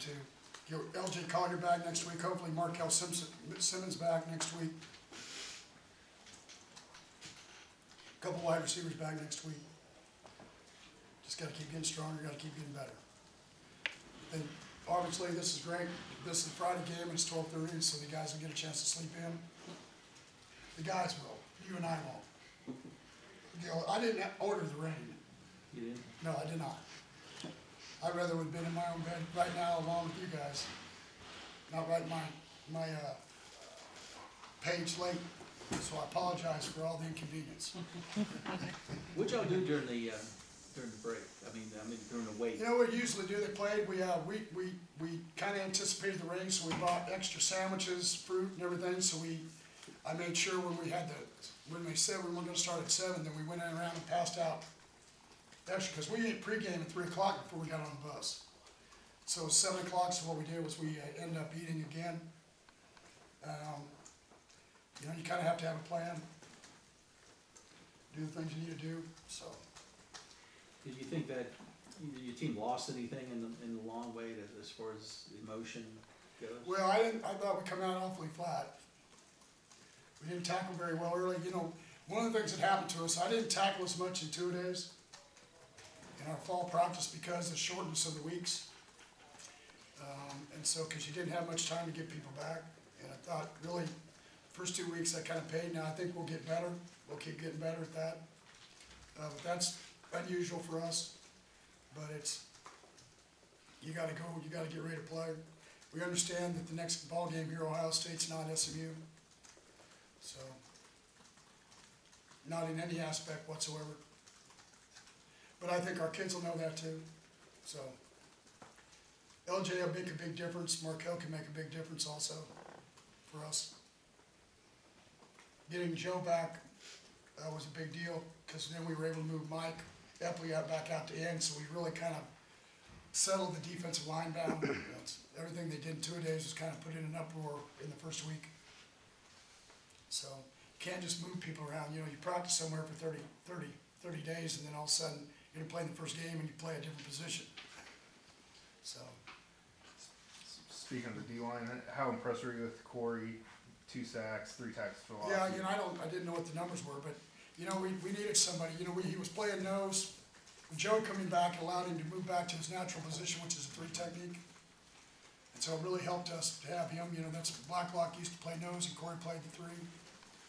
to get LJ Collier back next week, hopefully Markel Simmons back next week. A couple wide receivers back next week. Just got to keep getting stronger, got to keep getting better. And obviously this is great. This is a Friday game and it's 12:30, so the guys will get a chance to sleep in. The guys will. You and I won't. You know, I didn't order the rain. You did? No, I did not. I'd rather have been in my own bed right now along with you guys. Not writing my page late, so I apologize for all the inconvenience. What'd y'all do during the break? I mean during the wait. You know what we usually do? They played. We kind of anticipated the rain, so we bought extra sandwiches, fruit, and everything. So I made sure when they said we were going to start at 7, then we went in around and passed out extra because we ate pregame at 3 o'clock before we got on the bus. So 7 o'clock. So what we did was we ended up eating again. You know, you kind of have to have a plan. Do the things you need to do. So. Did you think that your team lost anything in the long way as far as emotion goes? Well, I thought we come out awfully flat. We didn't tackle very well early. You know, one of the things that happened to us, I didn't tackle as much in 2 days in our fall practice because of the shortness of the weeks. And so, because you didn't have much time to get people back. And I thought, really, first 2 weeks that kind of paid. Now I think we'll get better. We'll keep getting better at that. But that's unusual for us. But you got to go. You got to get ready to play. We understand that the next ball game here, Ohio State's not SMU. So, not in any aspect whatsoever. But I think our kids will know that too. So, LJ will make a big difference. Markel can make a big difference also for us. Getting Joe back was a big deal because then we were able to move Mike Epley back out to end. So we really kind of settled the defensive line down. Everything they did in 2 days was kind of put in an uproar in the first week. So you can't just move people around. You know, you practice somewhere for 30 days, and then all of a sudden you're going to play in the first game and you play a different position. So. Speaking of the D-line, how impressed were you with Corey? 2 sacks, 3 tackles for loss. Yeah, you know, I didn't know what the numbers were, but you know, we needed somebody. You know, he was playing nose. Joe coming back allowed him to move back to his natural position, which is a 3 technique. And so it really helped us to have him. You know, that's Blacklock used to play nose, and Corey played the 3.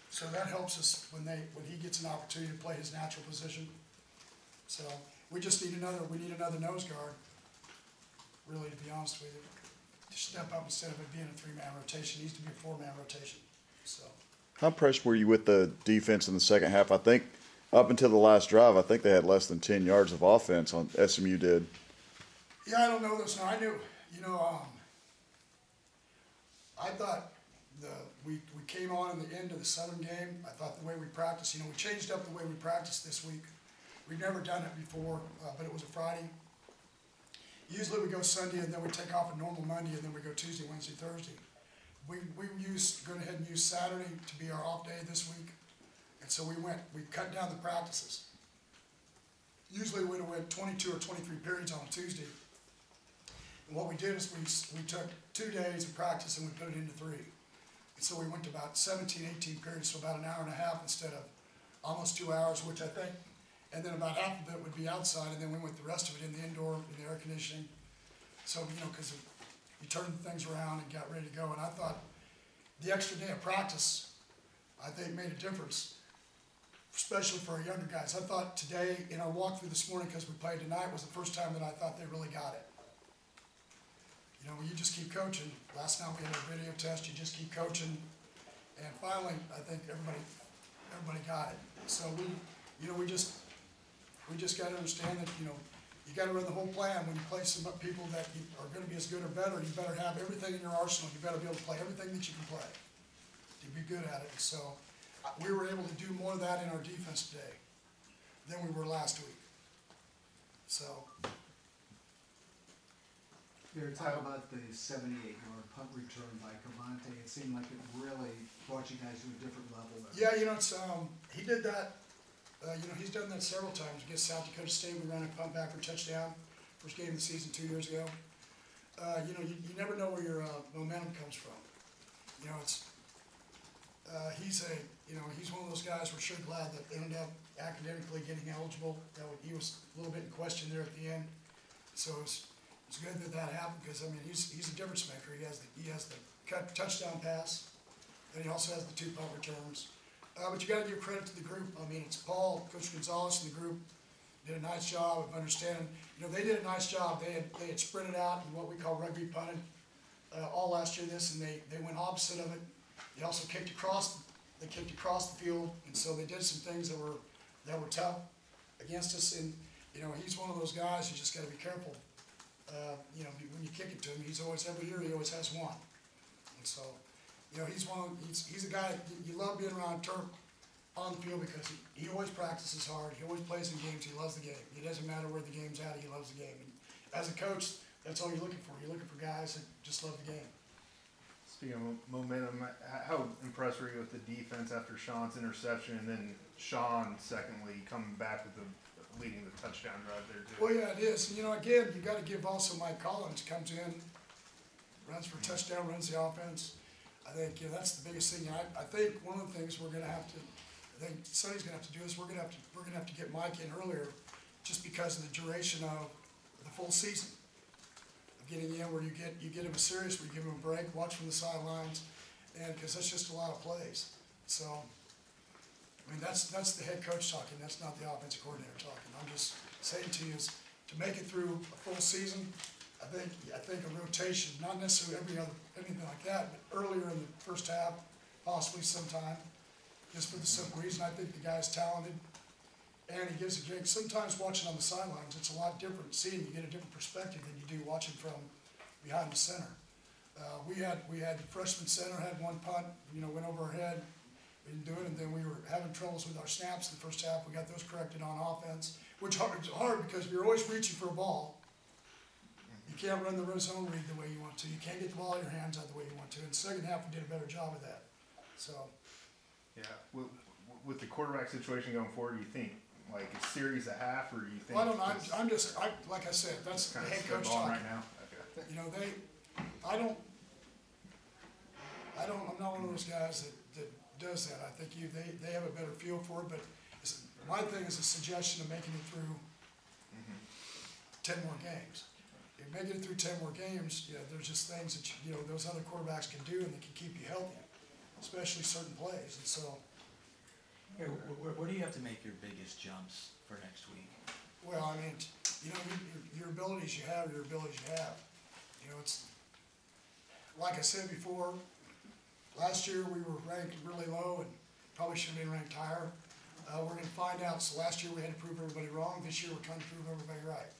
So that helps us when he gets an opportunity to play his natural position. So we just need another nose guard. Really, to be honest with you, to step up instead of it being a 3-man rotation. It needs to be a 4-man rotation. So. How impressed were you with the defense in the second half? I think up until the last drive, I think they had less than 10 yards of offense on SMU did. Yeah, I don't know this. No, I knew. You know, I thought we came on in the end of the Southern game. I thought the way we practiced, you know, we changed up the way we practiced this week. We'd never done it before, but it was a Friday. Usually we go Sunday and then we take off a normal Monday and then we go Tuesday, Wednesday, Thursday. We went ahead and used Saturday to be our off day this week. And so we cut down the practices. Usually we would have went 22 or 23 periods on a Tuesday. And what we did is we took 2 days of practice and we put it into 3. And so we went to about 17, 18 periods, so about an hour and a half instead of almost 2 hours, which I think, and then about half of it would be outside, and then we went the rest of it in the indoor, in the air conditioning. So, you know, because we turned things around and got ready to go. And I thought the extra day of practice, I think, made a difference, especially for our younger guys. I thought today, in our walkthrough this morning, because we played tonight, was the first time that I thought they really got it. You know, you just keep coaching. Last night we had a video test. You just keep coaching, and finally, I think everybody got it. So we just got to understand that, you know, you got to run the whole plan. When you play some people that are going to be as good or better, you better have everything in your arsenal. You better be able to play everything that you can play to be good at it. So we were able to do more of that in our defense today than we were last week. So. Talk about the 78-yard punt return by Cavante. It seemed like it really brought you guys to a different level there. Yeah, you know, it's he did that. You know, he's done that several times. Against South Dakota State, we ran a punt back for touchdown. First game of the season 2 years ago. you know, you never know where your momentum comes from. You know, he's one of those guys, we're sure glad that ended up academically getting eligible. He was a little bit in question there at the end. So it's good that happened, because, I mean, he's a difference maker. He has the touchdown pass, and he also has the 2 punt returns. But you gotta give credit to the group. I mean, it's Paul, Coach Gonzalez, and the group did a nice job of understanding. You know, they did a nice job. They had spread it out in what we call rugby punted all last year, and they went opposite of it. They also kicked across the field, and so they did some things that were tough against us. And, you know, he's one of those guys, you just gotta be careful. You know, when you kick it to him, every year he always has one. And so, you know, he's a guy, you love being around turf on the field, because he always practices hard, he always plays in games, he loves the game. It doesn't matter where the game's at, he loves the game. And as a coach, that's all you're looking for. You're looking for guys that just love the game. Speaking of momentum, how impressed were you with the defense after Sean's interception, and then Sean secondly coming back with leading the touchdown drive there too? Well, yeah, it is. And, you know, again, you gotta give also Mike Collins, comes in, runs for a touchdown, runs the offense. I think, you know, that's the biggest thing. And I think one of the things we're gonna have to, I think Sonny's gonna have to do is we're gonna have to get Mike in earlier, just because of the duration of the full season. Of getting in where you get him a series, where you give him a break, watch from the sidelines, and, because that's just a lot of plays. So, I mean, that's the head coach talking, that's not the offensive coordinator talking. I'm just saying to you is, to make it through a full season, I think a rotation, not necessarily anything like that, but earlier in the first half, possibly sometime, just for the simple reason, I think the guy's talented, and he gives a gig. Sometimes watching on the sidelines, it's a lot different seeing, you get a different perspective than you do watching from behind the center. We had the freshman center, had 1 punt, you know, went over our head, we didn't do it, and then we were having troubles with our snaps in the first half. We got those corrected on offense, which is hard because you're always reaching for a ball. You can't run the zone read the way you want to. You can't get the ball in your hands out the way you want to. In the second half, we did a better job of that. So, Yeah, with the quarterback situation going forward, do you think like a series a half, or do you think? well, I don't know. Like I said, that's the kind head of coach spitballing talking. right now. Okay. You know, I'm not one of those guys that does that. I think they have a better feel for it, but my thing is a suggestion of making it through 10 more games. If making it through 10 more games, you know, there's just things that, you know, those other quarterbacks can do, and they can keep you healthy, especially certain plays. And so, Where do you have to make your biggest jumps for next week? well, I mean, you know, your abilities you have, your abilities you have. You know, it's, like I said before, last year we were ranked really low and probably should have been ranked higher. We're gonna find out. So last year we had to prove everybody wrong. This year we're trying to prove everybody right.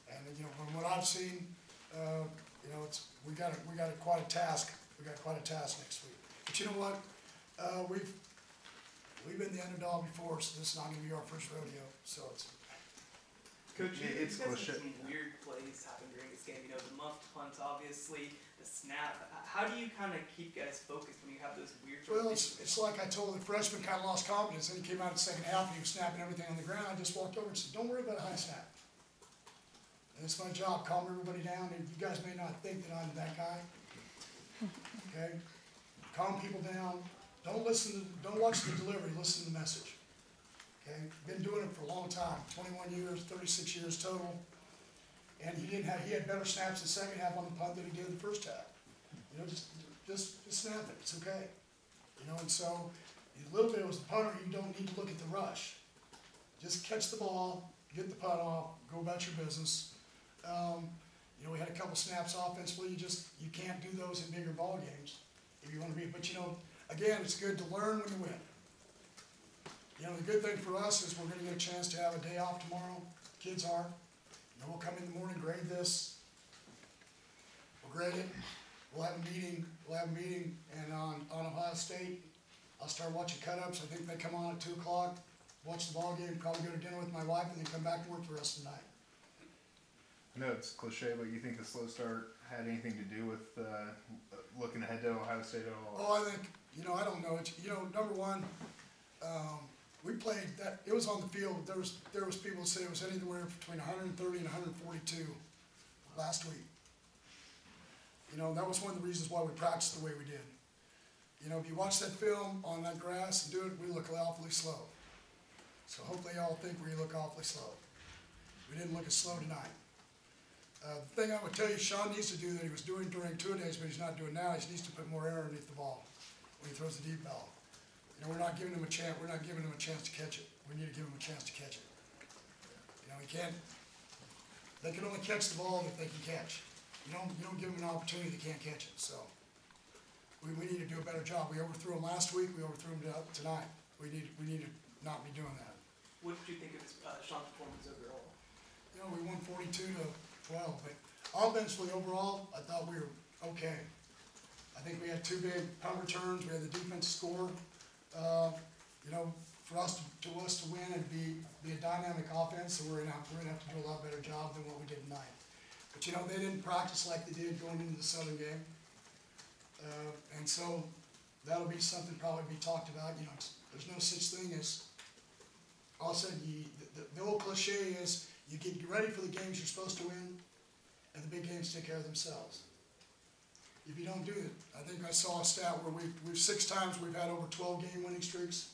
And, you know, from what I've seen, you know, we got quite a task. We got quite a task next week. But you know what? We've been the underdog before, so this is not gonna be our first rodeo. So it's. Coach, Yeah, it's you guys cliche. had some weird plays happen during this game. You know, the muffed punt, obviously, the snap. How do you kind of keep guys focused when you have those weird? Well, it's like I told the freshman, kind of lost confidence. Then he came out in the second half and he was snapping everything on the ground. I just walked over and said, "Don't worry about a high snap." And it's my job, calm everybody down. And you guys may not think that I'm that guy. Okay, calm people down. Don't watch the delivery. Listen to the message. Okay, been doing it for a long time. 21 years, 36 years total. And he had better snaps in the second half on the punt than he did in the first half. You know, just snap it. It's okay. You know, and so a little bit was the punter. You don't need to look at the rush. Just catch the ball, get the punt off, go about your business. You know, we had a couple snaps offensively. You can't do those in bigger ball games if you want to be. But you know, again, it's good to learn when you win. You know, the good thing for us is we're going to get a chance to have a day off tomorrow. Kids are. You know, we'll come in the morning, grade this. We'll grade it. We'll have a meeting, and on Ohio State, I'll start watching cut-ups. I think they come on at 2 o'clock, watch the ball game, probably go to dinner with my wife, and then come back and work the rest of the night. I know it's cliche, but you think the slow start had anything to do with looking ahead to Ohio State at all? Oh, I think, you know, I don't know. You know, number one, we played that. It was on the field. There was people that said it was anywhere between 130 and 142 last week. You know, that was one of the reasons why we practiced the way we did. You know, if you watch that film on that grass and do it, we look awfully slow. So hopefully y'all think we look awfully slow. We didn't look as slow tonight. The thing I would tell you Sean needs to do that he was doing during two-a-days, but he's not doing now, is he needs to put more air underneath the ball when he throws the deep ball. You know, we're not giving him a chance to catch it. We need to give him a chance to catch it. You know, they can only catch the ball that they can catch. You don't give them an opportunity they can't catch it, so. We need to do a better job. We overthrew them last week, we overthrew them tonight. We need to not be doing that. What did you think of Sean's performance overall? You know, we won 42-12, but offensively overall, I thought we were okay. I think we had two big punt returns, we had the defense score. You know, for us to win and be a dynamic offense, so we're gonna have to do a lot better job than what we did tonight. But you know, they didn't practice like they did going into the Southern game. And so that'll be something probably be talked about. You know, there's no such thing as, all of a sudden, the old cliche is you get ready for the games you're supposed to win, and the big games take care of themselves. If you don't do it, I think I saw a stat where we've 6 times we've had over 12 game winning streaks.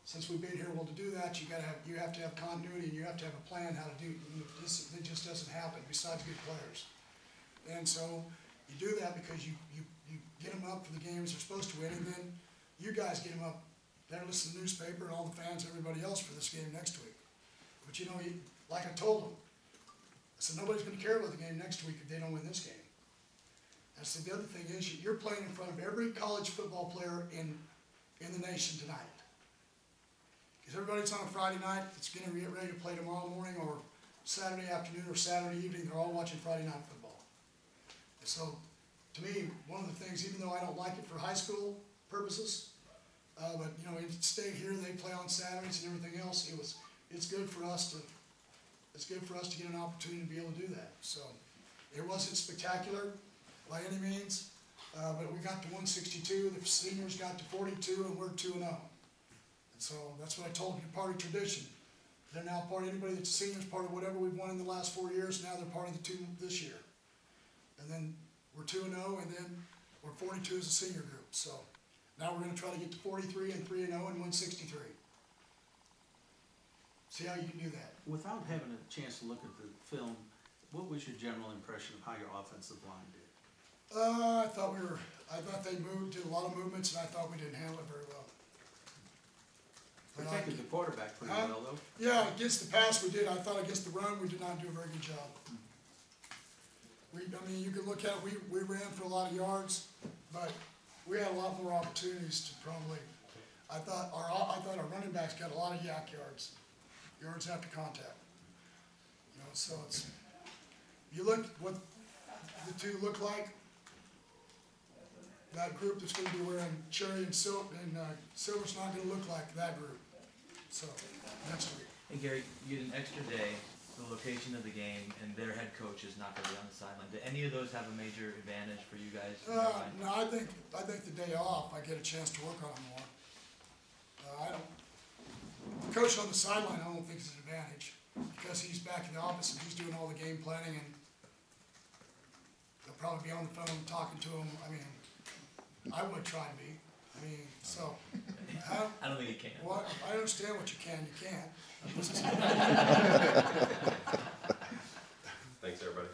Since we've been here, well, to do that, you have to have continuity, and you have to have a plan how to do it. It just doesn't happen besides good players. And so you do that because you get them up for the games they're supposed to win, and then you guys get them up there, listen to the newspaper and all the fans, everybody else for this game next week. But you know, like I told them, I said nobody's going to care about the game next week if they don't win this game. I said the other thing is you're playing in front of every college football player in the nation tonight. Because everybody's on a Friday night that's going to get ready to play tomorrow morning or Saturday afternoon or Saturday evening. They're all watching Friday night football. And so, to me, one of the things, even though I don't like it for high school purposes, but you know, in state here they play on Saturdays and everything else. It's good for us to get an opportunity to be able to do that. So, it wasn't spectacular by any means, but we got to 162. The seniors got to 42, and we're 2-0. So that's what I told you, part of tradition. They're now part of anybody that's a senior is part of whatever we've won in the last 4 years. Now they're part of the 2 this year. And then we're 2-0, and then we're 42 as a senior group. So now we're going to try to get to 43 and 3-0 and 163. See how you can do that. Without having a chance to look at the film, what was your general impression of how your offensive line did? I thought they did a lot of movements, and I thought we didn't handle it very well. Protected the quarterback pretty well, though. Yeah, against the pass we did. I thought against the run we did not do a very good job. I mean, you could look at, we ran for a lot of yards, but we had a lot more opportunities to probably, I thought our running backs got a lot of yak yards after contact. You know, so you look what the two look like, that group that's going to be wearing cherry and silver's not going to look like that group. So, next week. And Gary, you had an extra day, the location of the game, and their head coach is not going to be on the sideline. Do any of those have a major advantage for you guys? No, I think the day off, I get a chance to work on it more. The coach on the sideline, I don't think is an advantage because he's back in the office and he's doing all the game planning, and they'll probably be on the phone talking to him. I mean, I would try to be. I mean, so. I don't think you can. Well, I understand what you can, you can't. Thanks, everybody.